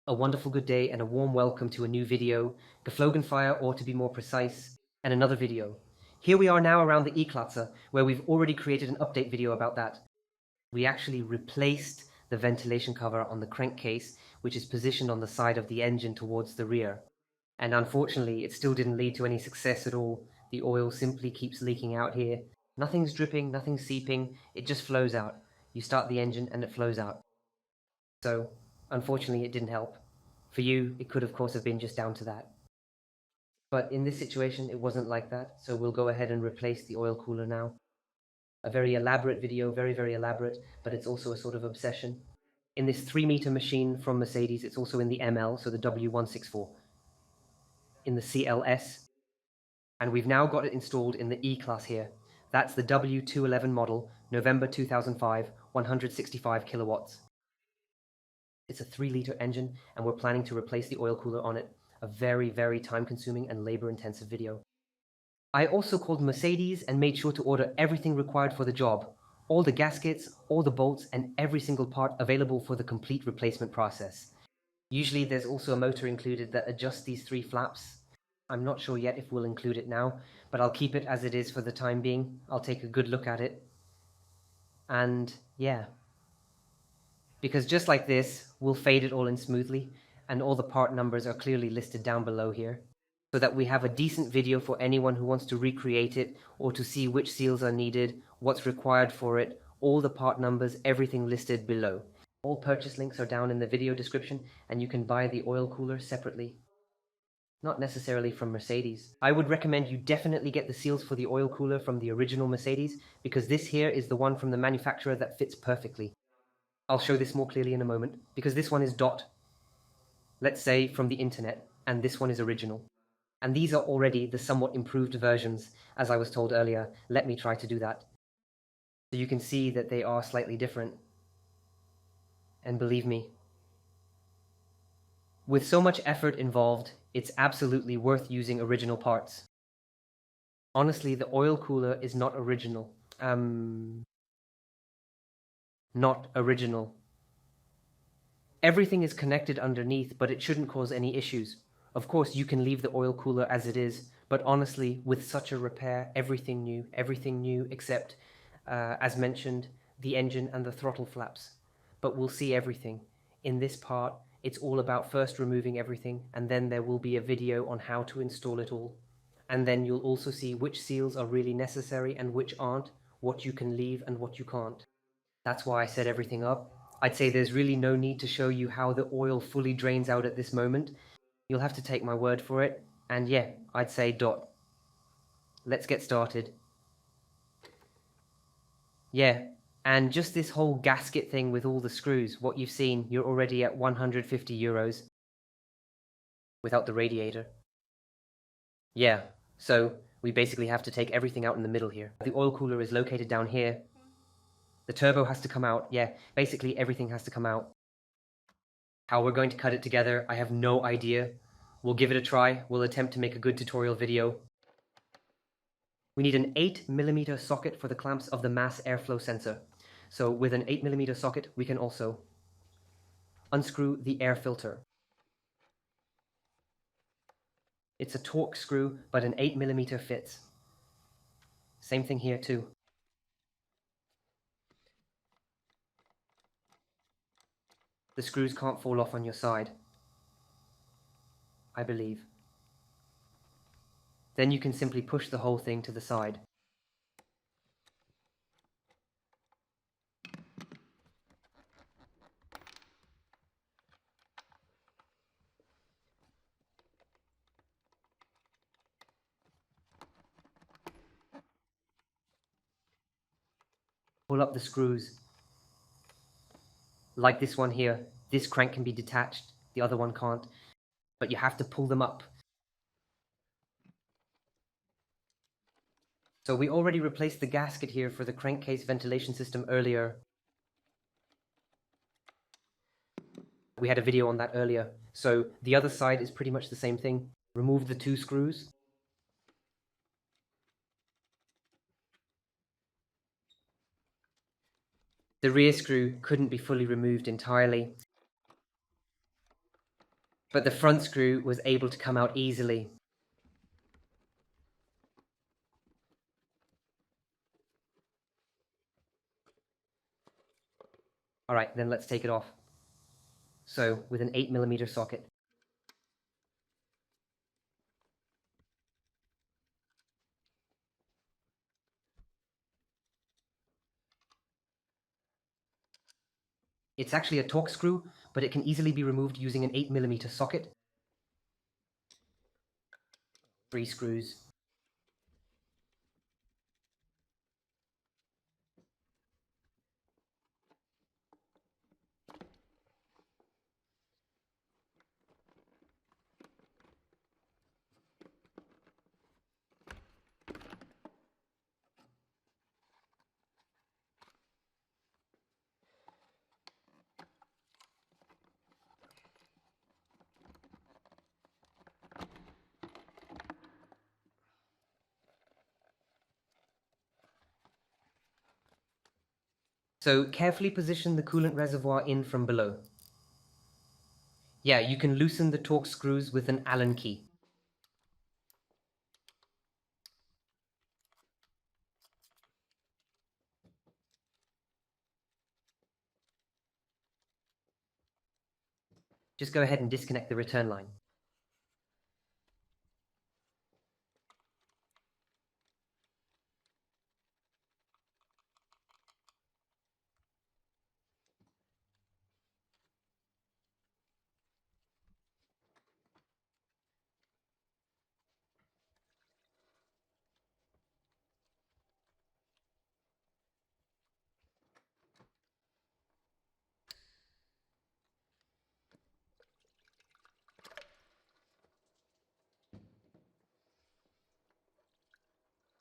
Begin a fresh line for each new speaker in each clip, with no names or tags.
A wonderful good day and a warm welcome to a new video, Geflogenfire, or to be more precise, and another video. Here we are now around the E-Klatzer, where we've already created an update video about that. We actually replaced the ventilation cover on the crankcase, which is positioned on the side of the engine towards the rear. And unfortunately, it still didn't lead to any success at all. The oil simply keeps leaking out here. Nothing's dripping, nothing's seeping, it just flows out. You start the engine and it flows out. So, unfortunately, it didn't help. For you, it could of course have been just down to that. But in this situation, it wasn't like that, so we'll go ahead and replace the oil cooler now. A very elaborate video, very elaborate, but it's also a sort of obsession. In this 3-meter machine from Mercedes, it's also in the ML, so the W164, in the CLS, and we've now got it installed in the E-Class here. That's the W211 model, November 2005, 165 kilowatts. It's a 3-liter engine, and we're planning to replace the oil cooler on it. A very time-consuming and labor-intensive video. I also called Mercedes and made sure to order everything required for the job. All the gaskets, all the bolts, and every single part available for the complete replacement process. Usually there's also a motor included that adjusts these 3 flaps. I'm not sure yet if we'll include it now, but I'll keep it as it is for the time being. I'll take a good look at it. And yeah. Because just like this, we'll fade it all in smoothly, and all the part numbers are clearly listed down below here, so that we have a decent video for anyone who wants to recreate it, or to see which seals are needed, what's required for it, all the part numbers, everything listed below. All purchase links are down in the video description, and you can buy the oil cooler separately. Not necessarily from Mercedes. I would recommend you definitely get the seals for the oil cooler from the original Mercedes, because this here is the one from the manufacturer that fits perfectly. I'll show this more clearly in a moment, because this one is dot, let's say from the internet, and this one is original. And these are already the somewhat improved versions, as I was told earlier. Let me try to do that. So you can see that they are slightly different. And believe me, with so much effort involved, it's absolutely worth using original parts. Honestly, the oil cooler is not original. Not original. Everything is connected underneath, but it shouldn't cause any issues. Of course, you can leave the oil cooler as it is, but honestly, with such a repair, everything new except, as mentioned, the engine and the throttle flaps. But we'll see everything. In this part, it's all about first removing everything, and then there will be a video on how to install it all. And then you'll also see which seals are really necessary and which aren't, what you can leave and what you can't. That's why I set everything up. I'd say there's really no need to show you how the oil fully drains out at this moment. You'll have to take my word for it, and yeah, I'd say dot. Let's get started. Yeah, and just this whole gasket thing with all the screws, what you've seen, you're already at 150 euros. Without the radiator. Yeah, so we basically have to take everything out in the middle here. The oil cooler is located down here. The turbo has to come out. Yeah, basically everything has to come out. How we're going to cut it together, I have no idea. We'll give it a try. We'll attempt to make a good tutorial video. We need an 8mm socket for the clamps of the mass airflow sensor. So with an 8mm socket, we can also unscrew the air filter. It's a Torx screw, but an 8mm fits. Same thing here too. The screws can't fall off on your side, I believe. Then you can simply push the whole thing to the side. Pull up the screws. Like this one here, this crank can be detached, the other one can't, but you have to pull them up. So we already replaced the gasket here for the crankcase ventilation system earlier. We had a video on that earlier. So the other side is pretty much the same thing. Remove the 2 screws. The rear screw couldn't be fully removed entirely. but the front screw was able to come out easily. Alright, then let's take it off. So, with an 8mm socket. It's actually a Torx screw, but it can easily be removed using an 8mm socket. 3 screws. So carefully position the coolant reservoir in from below. Yeah, you can loosen the Torx screws with an Allen key. Just go ahead and disconnect the return line.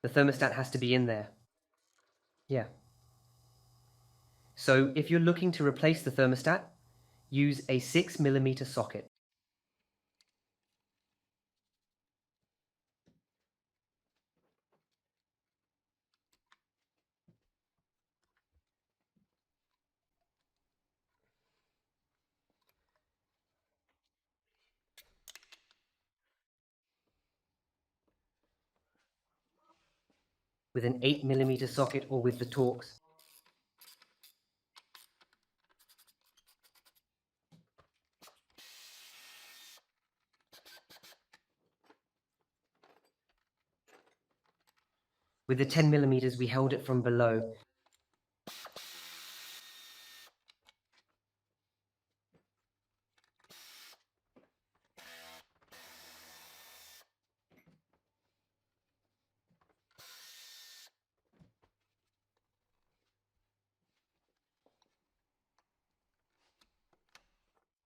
The thermostat has to be in there. Yeah. So if you're looking to replace the thermostat, use a 6mm socket. With an 8mm socket or with the Torx. With the 10mm we held it from below.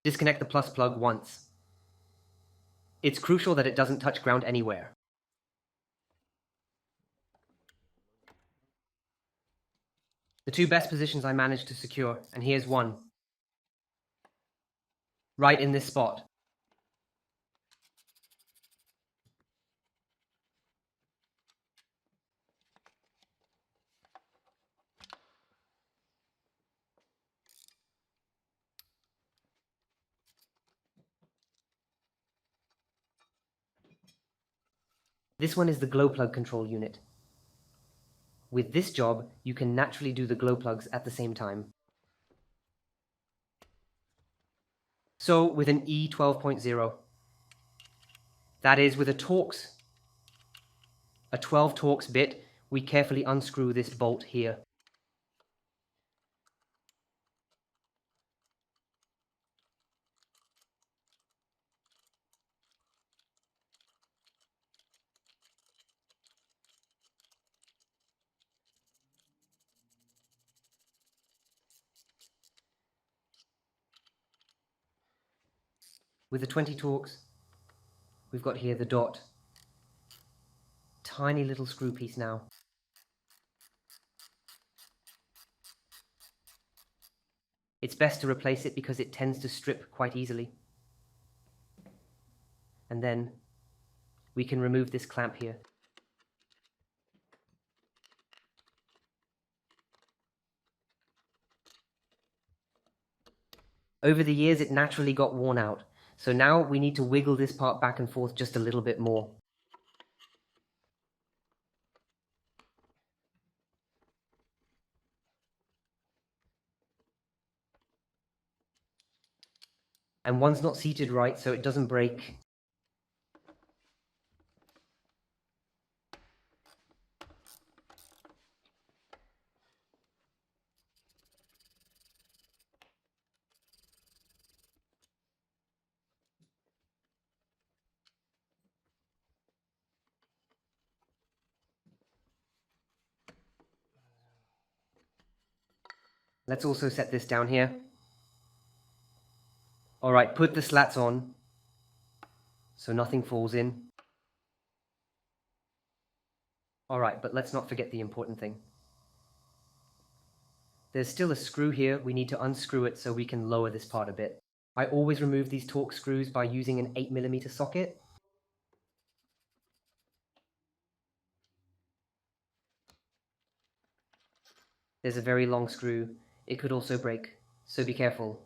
Disconnect the plus plug once. It's crucial that it doesn't touch ground anywhere. The 2 best positions I managed to secure, and here's one. Right in this spot. This one is the glow plug control unit. With this job, you can naturally do the glow plugs at the same time. So with an E12.0, that is with a Torx, a 12 Torx bit, we carefully unscrew this bolt here. With the 20 Torx, we've got here the dot. Tiny little screw piece now. It's best to replace it because it tends to strip quite easily. And then we can remove this clamp here. Over the years, it naturally got worn out, So now we need to wiggle this part back and forth just a little bit more. And one's not seated right, so it doesn't break. Let's also set this down here. Alright, put the slats on so nothing falls in. Alright, but let's not forget the important thing. There's still a screw here. We need to unscrew it so we can lower this part a bit. I always remove these Torx screws by using an 8mm socket. There's a very long screw. It could also break, so be careful.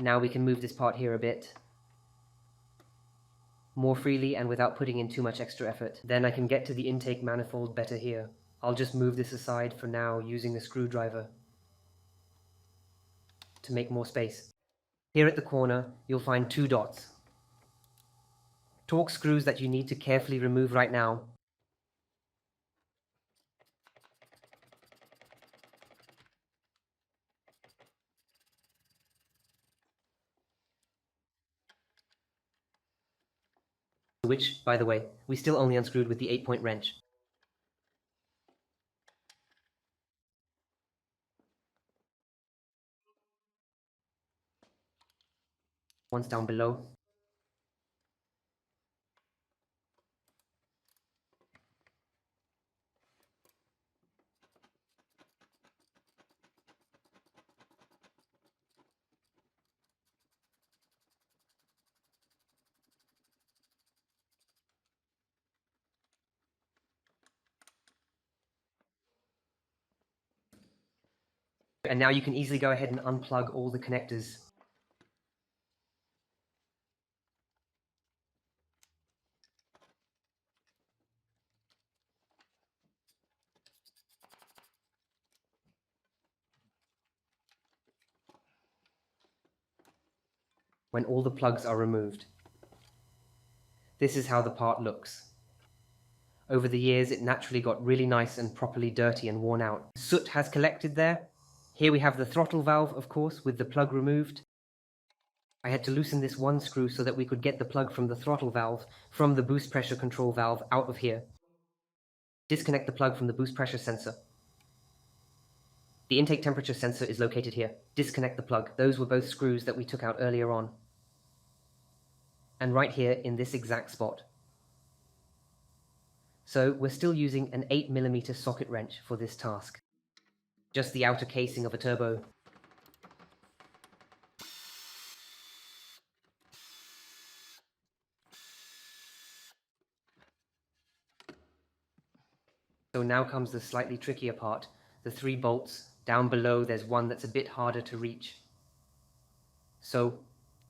Now we can move this part here a bit more freely and without putting in too much extra effort. Then I can get to the intake manifold better here. I'll just move this aside for now using a screwdriver to make more space. Here at the corner, you'll find 2 dots. Torx screws that you need to carefully remove right now. Which, by the way, we still only unscrewed with the 8-point wrench. One's down below. And now you can easily go ahead and unplug all the connectors. When all the plugs are removed. This is how the part looks. Over the years, it naturally got really nice and properly dirty and worn out. Soot has collected there. Here we have the throttle valve, of course, with the plug removed. I had to loosen this one screw so that we could get the plug from the throttle valve from the boost pressure control valve out of here. Disconnect the plug from the boost pressure sensor. The intake temperature sensor is located here. Disconnect the plug. Those were both screws that we took out earlier on. And right here in this exact spot. So we're still using an 8mm socket wrench for this task. Just the outer casing of a turbo. So now comes the slightly trickier part. The 3 bolts. Down below there's one that's a bit harder to reach. So,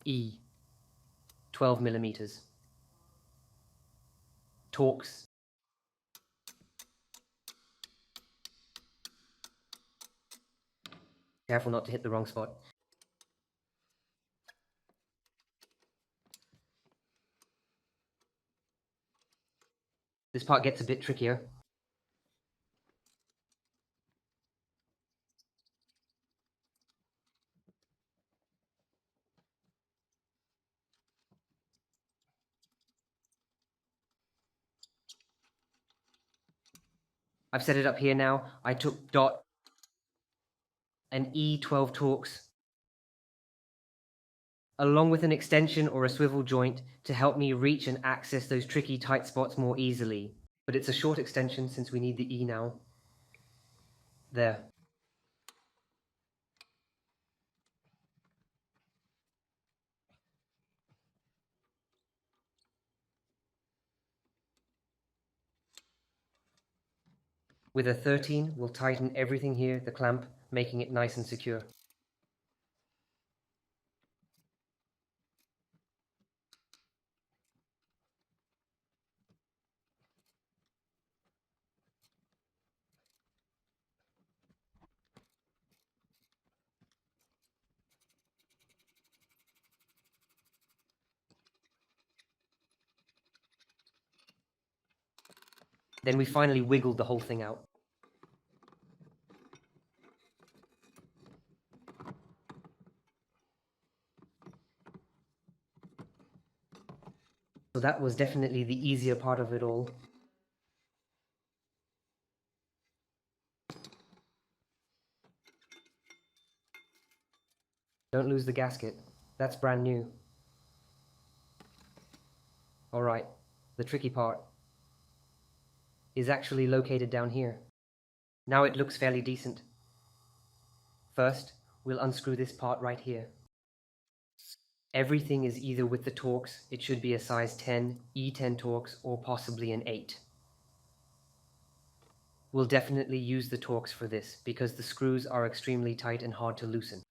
E. 12mm. Torx. Careful not to hit the wrong spot. This part gets a bit trickier. I've set it up here now. I took dot an E12 Torx along with an extension or a swivel joint to help me reach and access those tricky tight spots more easily. But it's a short extension since we need the E now. There. With a 13, we'll tighten everything here, the clamp, making it nice and secure. Then we finally wiggled the whole thing out. So that was definitely the easier part of it all. Don't lose the gasket. That's brand new. Alright, the tricky part is actually located down here. Now it looks fairly decent. First, we'll unscrew this part right here. Everything is either with the Torx, it should be a size 10, E10 Torx, or possibly an 8. We'll definitely use the Torx for this, because the screws are extremely tight and hard to loosen.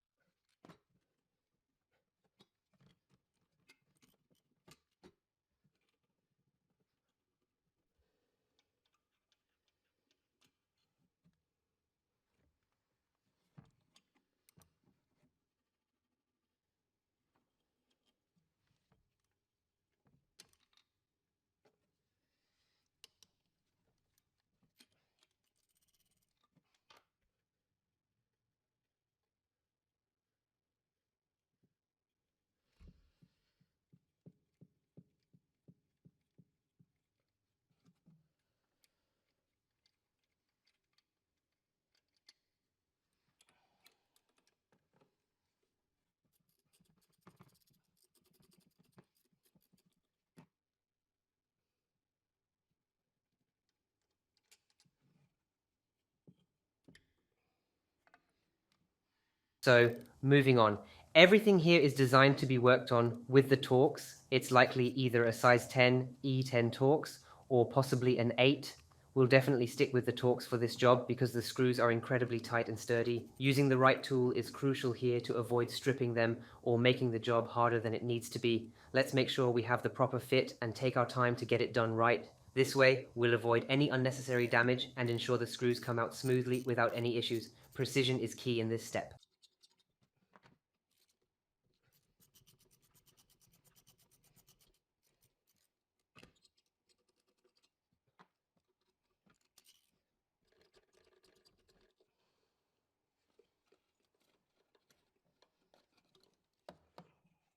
So, moving on. Everything here is designed to be worked on with the Torx. It's likely either a size 10, E10 Torx, or possibly an 8. We'll definitely stick with the Torx for this job because the screws are incredibly tight and sturdy. Using the right tool is crucial here to avoid stripping them or making the job harder than it needs to be. Let's make sure we have the proper fit and take our time to get it done right. This way, we'll avoid any unnecessary damage and ensure the screws come out smoothly without any issues. Precision is key in this step.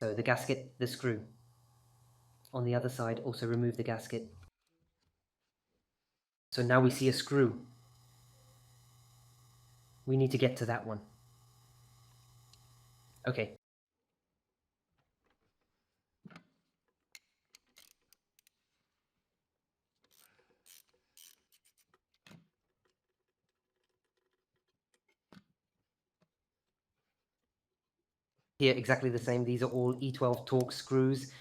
So the gasket, the screw. On the other side, also remove the gasket. So now we see a screw. We need to get to that one. Okay. Here, exactly the same. These are all E12 Torx screws.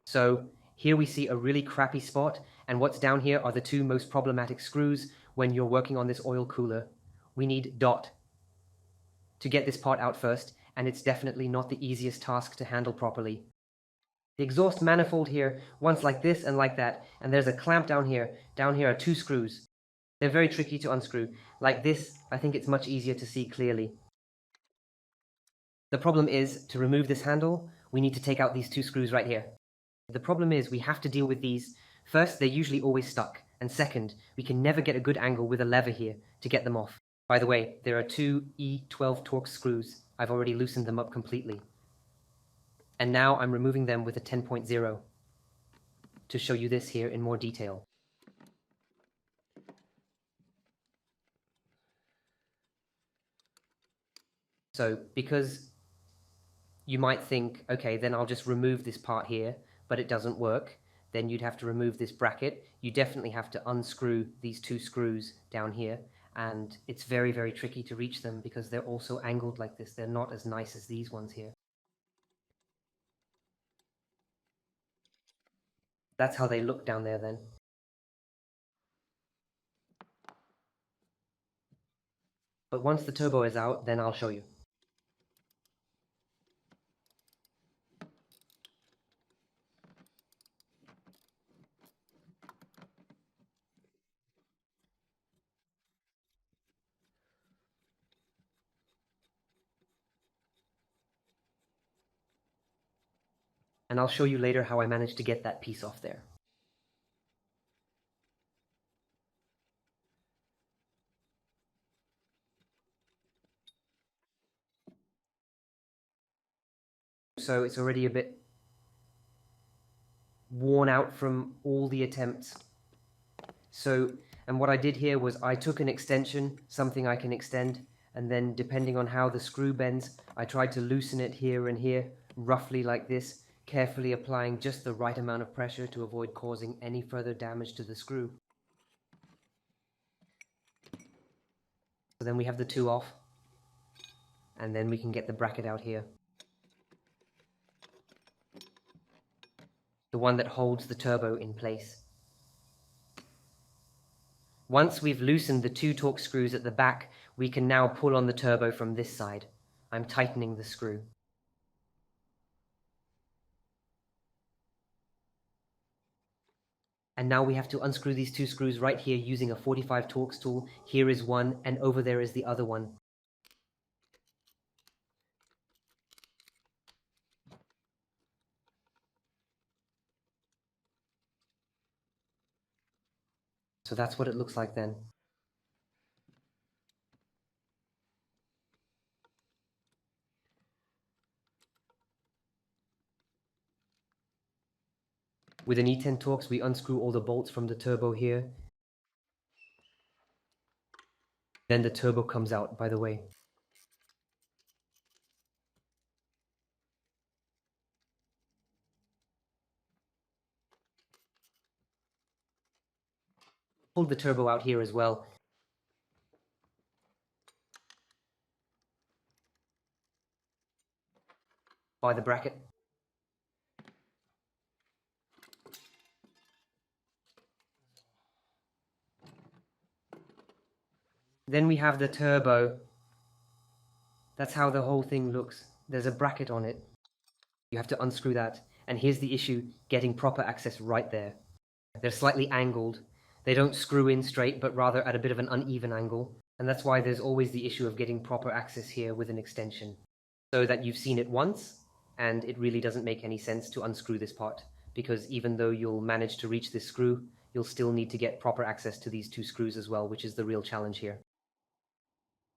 So here we see a really crappy spot, and what's down here are the two most problematic screws when you're working on this oil cooler. We need dot to get this part out first, and it's definitely not the easiest task to handle properly. The exhaust manifold here, one's like this and like that, and there's a clamp down here. Down here are two screws. They're very tricky to unscrew. Like this, I think it's much easier to see clearly. The problem is, to remove this handle, we need to take out these two screws right here. The problem is we have to deal with these. First, they're usually always stuck, and second, we can never get a good angle with a lever here to get them off. By the way, there are two E12 Torx screws. I've already loosened them up completely. And now I'm removing them with a 10.0 to show you this here in more detail. So, because you might think, okay, then I'll just remove this part here, but it doesn't work. Then you'd have to remove this bracket. You definitely have to unscrew these two screws down here, and it's very, very tricky to reach them because they're also angled like this. They're not as nice as these ones here. That's how they look down there then. But once the turbo is out, then I'll show you. And I'll show you later how I managed to get that piece off there. So it's already a bit worn out from all the attempts. And what I did here was I took an extension, something I can extend, and then depending on how the screw bends, I tried to loosen it here and here, roughly like this, carefully applying just the right amount of pressure to avoid causing any further damage to the screw. So then we have the two off, and then we can get the bracket out here. The one that holds the turbo in place. Once we've loosened the two Torx screws at the back, we can now pull on the turbo from this side. I'm tightening the screw. And now we have to unscrew these two screws right here using a 45 Torx tool. Here is one, and over there is the other one. So that's what it looks like then. With an E10 Torx, we unscrew all the bolts from the turbo here. Then the turbo comes out, by the way. Pull the turbo out here as well. By the bracket. Then we have the turbo. That's how the whole thing looks. There's a bracket on it. You have to unscrew that. And here's the issue, getting proper access right there. They're slightly angled. They don't screw in straight, but rather at a bit of an uneven angle. And that's why there's always the issue of getting proper access here with an extension. So that you've seen it once, and it really doesn't make any sense to unscrew this part, because even though you'll manage to reach this screw, you'll still need to get proper access to these two screws as well, which is the real challenge here.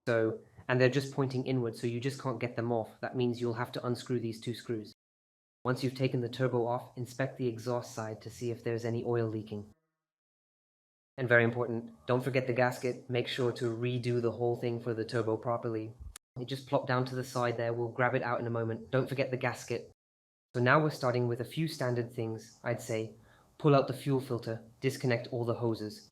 And they're just pointing inward, so you just can't get them off. That means you'll have to unscrew these two screws. Once you've taken the turbo off, inspect the exhaust side to see if there's any oil leaking. And very important, don't forget the gasket. Make sure to redo the whole thing for the turbo properly. It just plopped down to the side there. We'll grab it out in a moment. Don't forget the gasket. So now we're starting with a few standard things, I'd say. Pull out the fuel filter, disconnect all the hoses.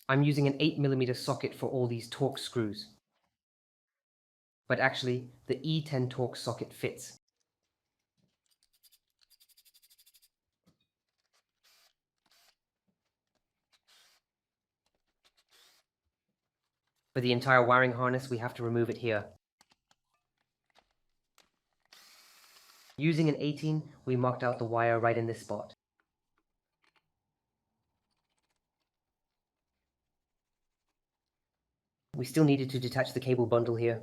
I'm using an 8mm socket for all these Torx screws. But actually, the E10 Torx socket fits. For the entire wiring harness, we have to remove it here. Using an 18, we marked out the wire right in this spot. We still needed to detach the cable bundle here.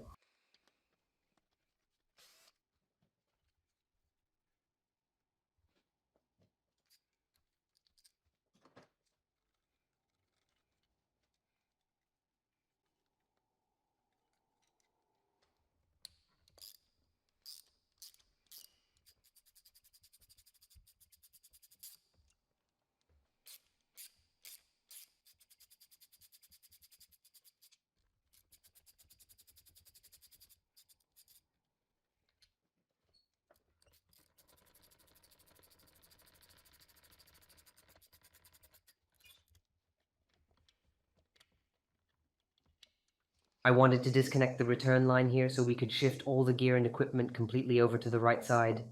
I wanted to disconnect the return line here so we could shift all the gear and equipment completely over to the right side.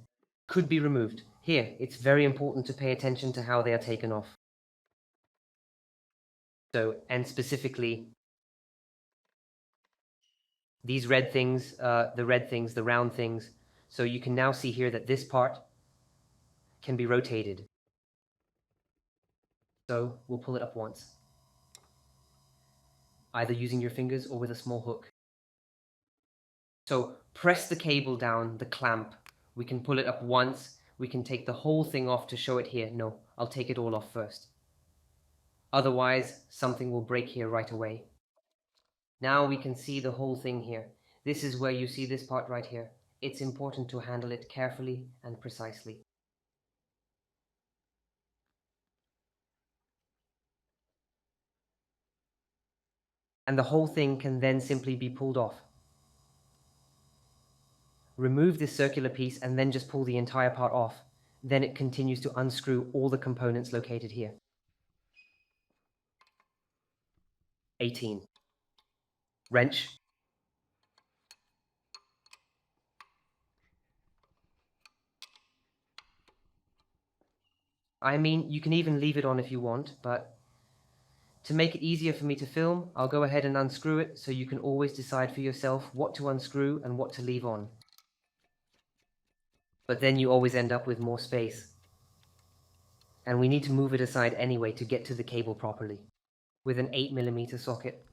Could be removed. Here, it's very important to pay attention to how they are taken off. And specifically, these red things, the round things. So you can now see here that this part can be rotated. So we'll pull it up once, either using your fingers or with a small hook. So press the cable down, the clamp. We can pull it up once. We can take the whole thing off to show it here. No, I'll take it all off first. Otherwise, something will break here right away. Now we can see the whole thing here. This is where you see this part right here. It's important to handle it carefully and precisely. And the whole thing can then simply be pulled off. Remove this circular piece and then just pull the entire part off. Then it continues to unscrew all the components located here. 18. Wrench. I mean, you can even leave it on if you want, but to make it easier for me to film, I'll go ahead and unscrew it so you can always decide for yourself what to unscrew and what to leave on. But then you always end up with more space. And we need to move it aside anyway to get to the cable properly, with an 8mm socket.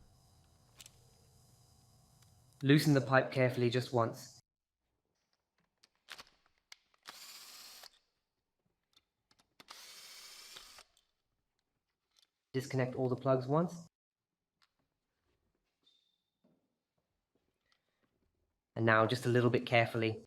Loosen the pipe carefully just once. Disconnect all the plugs once. And now just a little bit carefully.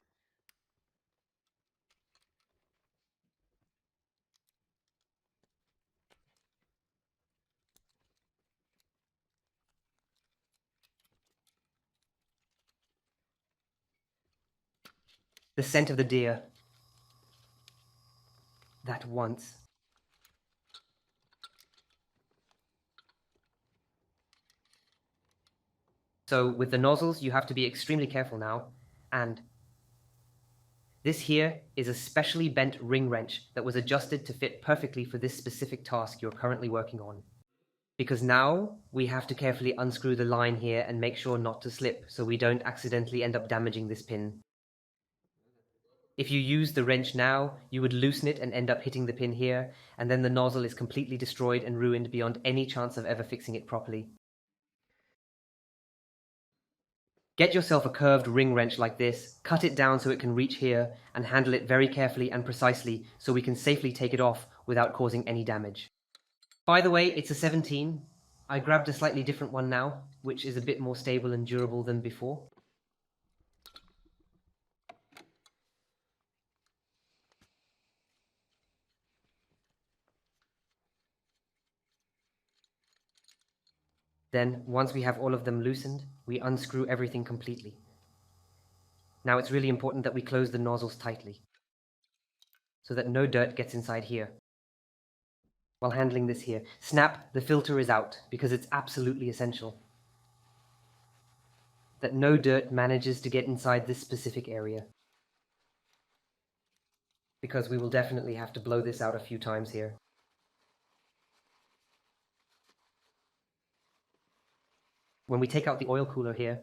The scent of the deer. That once. So with the nozzles, you have to be extremely careful now. And this here is a specially bent ring wrench that was adjusted to fit perfectly for this specific task you're currently working on. Because now we have to carefully unscrew the line here and make sure not to slip so we don't accidentally end up damaging this pin. If you use the wrench now, you would loosen it and end up hitting the pin here, and then the nozzle is completely destroyed and ruined beyond any chance of ever fixing it properly. Get yourself a curved ring wrench like this, cut it down so it can reach here, and handle it very carefully and precisely so we can safely take it off without causing any damage. By the way, it's a 17. I grabbed a slightly different one now, which is a bit more stable and durable than before. Then, once we have all of them loosened, we unscrew everything completely. Now it's really important that we close the nozzles tightly, so that no dirt gets inside here. While handling this here, snap the filter is out, because it's absolutely essential that no dirt manages to get inside this specific area, because we will definitely have to blow this out a few times here. When we take out the oil cooler here,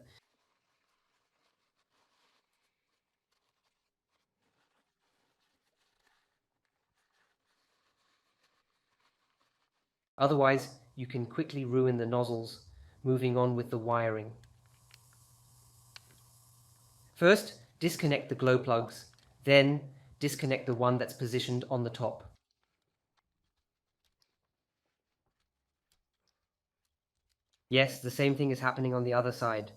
otherwise you can quickly ruin the nozzles moving on with the wiring. First, disconnect the glow plugs, then disconnect the one that's positioned on the top. Yes, the same thing is happening on the other side.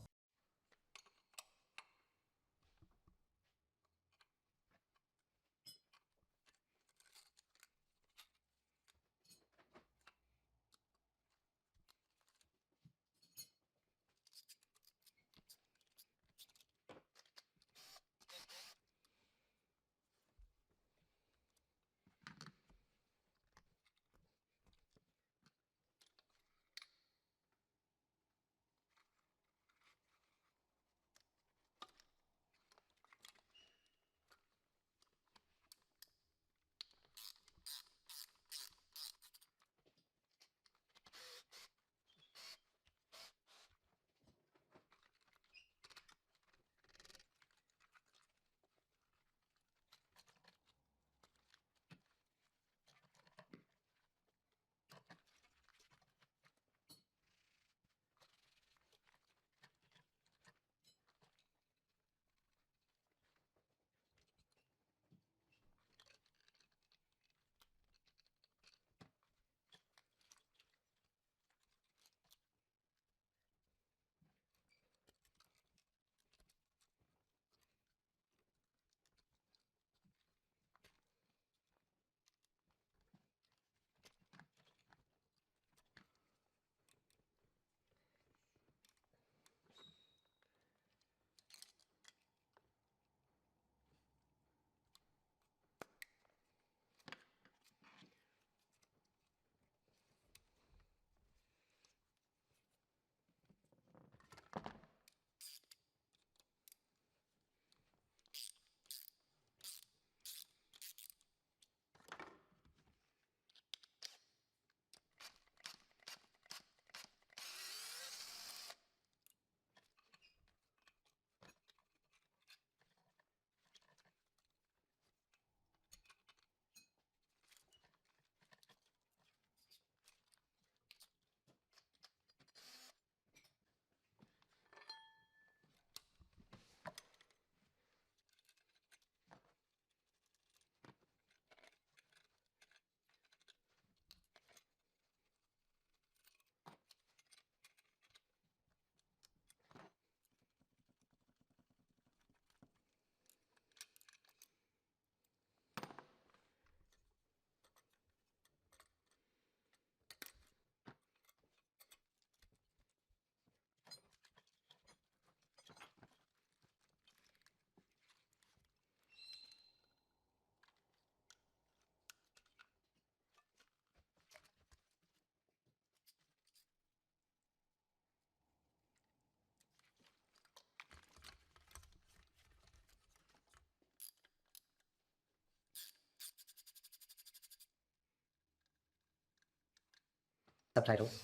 Subtitles.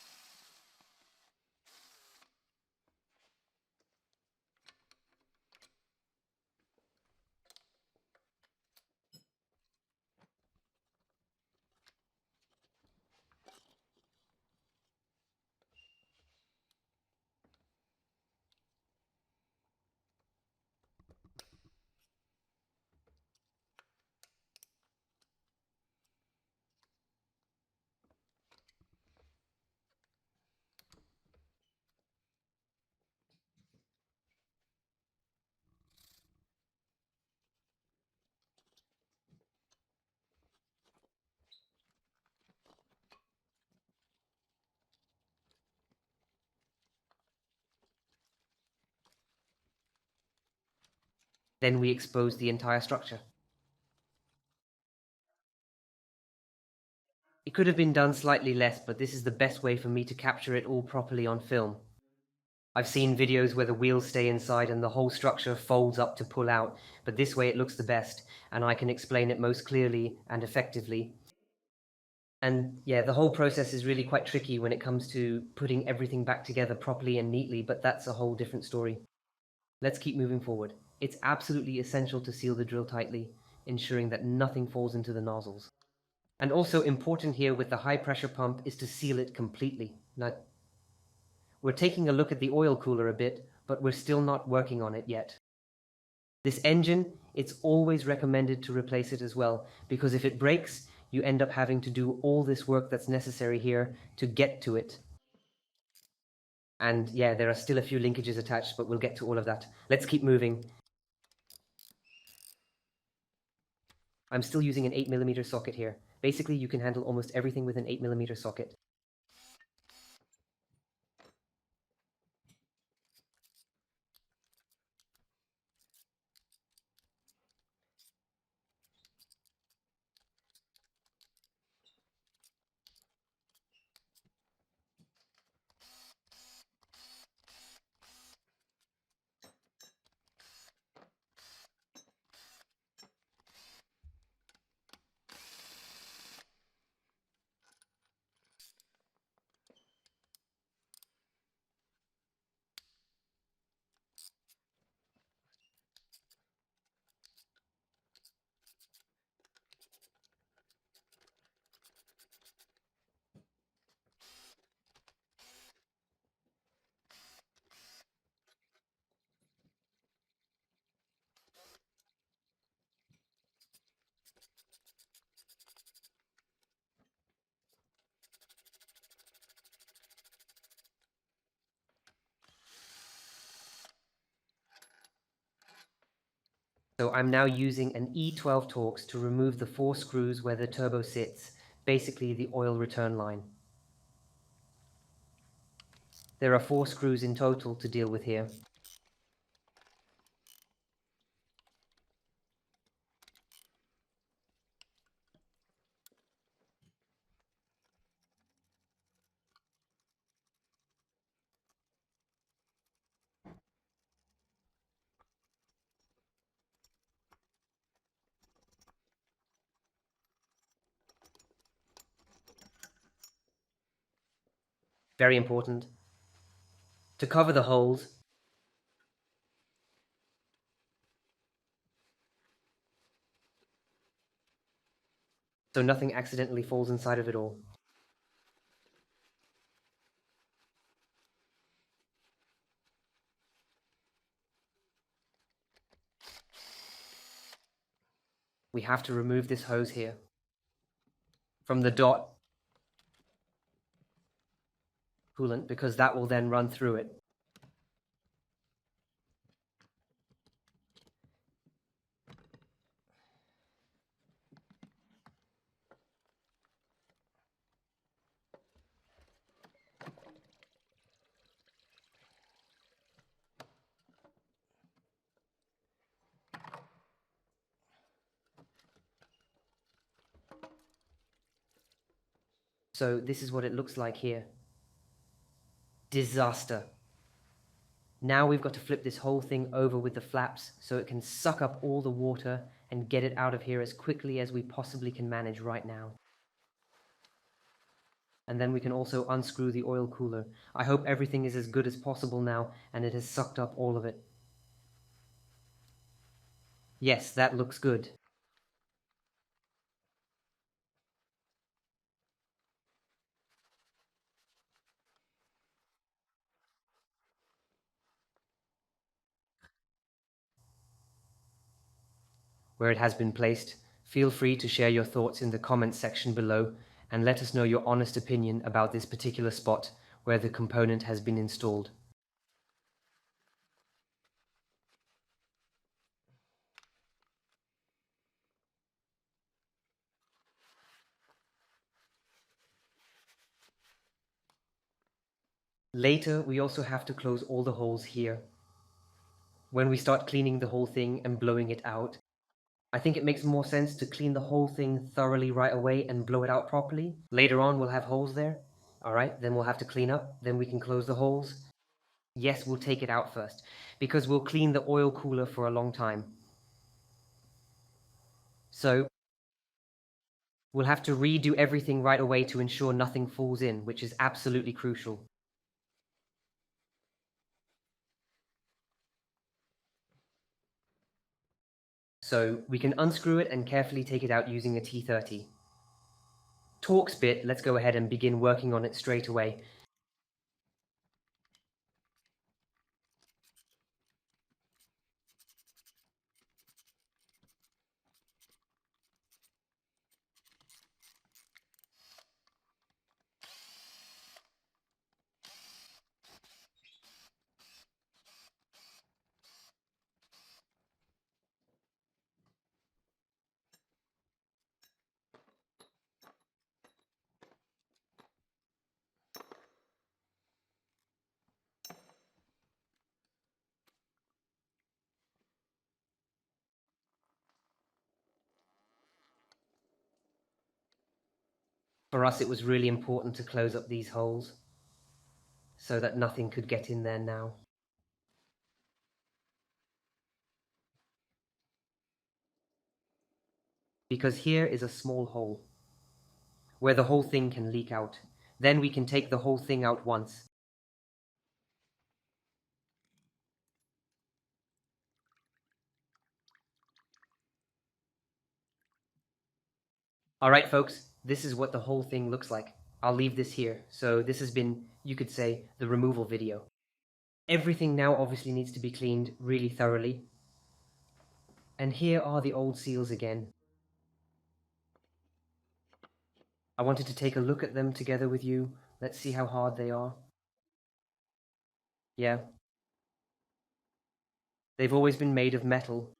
Then we expose the entire structure. It could have been done slightly less, but this is the best way for me to capture it all properly on film. I've seen videos where the wheels stay inside and the whole structure folds up to pull out, but this way it looks the best, and I can explain it most clearly and effectively. And yeah, the whole process is really quite tricky when it comes to putting everything back together properly and neatly, but that's a whole different story. Let's keep moving forward. It's absolutely essential to seal the drill tightly, ensuring that nothing falls into the nozzles. And also important here with the high pressure pump is to seal it completely. Now, we're taking a look at the oil cooler a bit, but we're still not working on it yet. This engine, it's always recommended to replace it as well, because if it breaks, you end up having to do all this work that's necessary here to get to it. And yeah, there are still a few linkages attached, but we'll get to all of that. Let's keep moving. I'm still using an 8mm socket here. Basically, you can handle almost everything with an 8mm socket. So I'm now using an E12 Torx to remove the 4 screws where the turbo sits, basically the oil return line. There are 4 screws in total to deal with here. Very important. To cover the holes, so nothing accidentally falls inside of it all. We have to remove this hose here from the dot coolant, because that will then run through it. So this is what it looks like here. Disaster. Now we've got to flip this whole thing over with the flaps so it can suck up all the water and get it out of here as quickly as we possibly can manage right now. And then we can also unscrew the oil cooler. I hope everything is as good as possible now and it has sucked up all of it. Yes, that looks good. Where it has been placed, feel free to share your thoughts in the comments section below and let us know your honest opinion about this particular spot where the component has been installed. Later, we also have to close all the holes here. When we start cleaning the whole thing and blowing it out, I think it makes more sense to clean the whole thing thoroughly right away and blow it out properly. Later on, we'll have holes there. Alright, then we'll have to clean up, then we can close the holes. Yes, we'll take it out first, because we'll clean the oil cooler for a long time. So, we'll have to redo everything right away to ensure nothing falls in, which is absolutely crucial. So, we can unscrew it and carefully take it out using a T30. Torx bit, let's go ahead and begin working on it straight away. For us, it was really important to close up these holes so that nothing could get in there now. Because here is a small hole where the whole thing can leak out. Then we can take the whole thing out once. Alright folks, this is what the whole thing looks like. I'll leave this here. So this has been, you could say, the removal video. Everything now obviously needs to be cleaned really thoroughly. And here are the old seals again. I wanted to take a look at them together with you. Let's see how hard they are. Yeah. They've always been made of metal.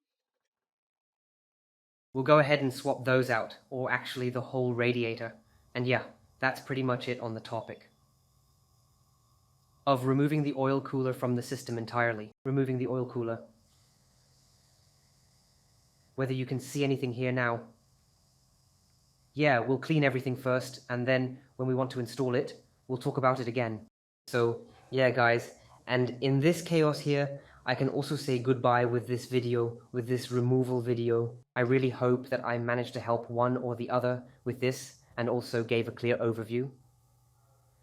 We'll go ahead and swap those out, or actually the whole radiator. And yeah, that's pretty much it on the topic of removing the oil cooler from the system entirely. Removing the oil cooler. Whether you can see anything here now. Yeah, we'll clean everything first, and then when we want to install it, we'll talk about it again. So, yeah guys, and in this chaos here, I can also say goodbye with this video, with this removal video. I really hope that I managed to help one or the other with this, and also gave a clear overview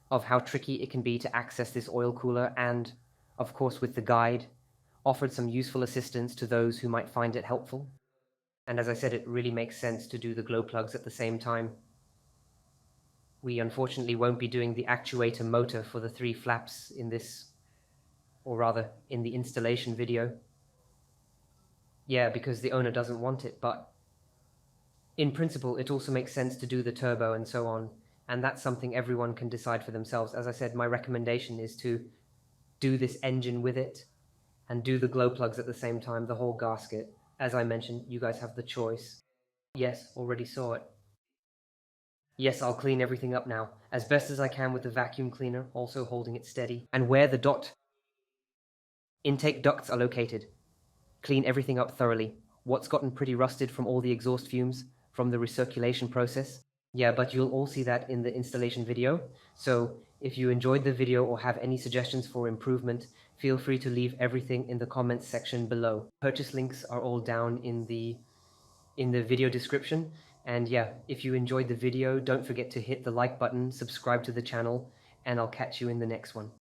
of how tricky it can be to access this oil cooler, and, of course with the guide, offered some useful assistance to those who might find it helpful. And as I said, it really makes sense to do the glow plugs at the same time. We unfortunately won't be doing the actuator motor for the 3 flaps in this, or rather, in the installation video. Yeah, because the owner doesn't want it, but in principle, it also makes sense to do the turbo and so on, and that's something everyone can decide for themselves. As I said, my recommendation is to do this engine with it, and do the glow plugs at the same time, the whole gasket. As I mentioned, you guys have the choice. Yes, already saw it. Yes, I'll clean everything up now, as best as I can with the vacuum cleaner, also holding it steady. And where the intake ducts are located, clean everything up thoroughly. What's gotten pretty rusted from all the exhaust fumes from the recirculation process. Yeah, but you'll all see that in the installation video. So if you enjoyed the video or have any suggestions for improvement, feel free to leave everything in the comments section below. Purchase links are all down in the video description. And yeah, if you enjoyed the video, don't forget to hit the like button, subscribe to the channel, and I'll catch you in the next one.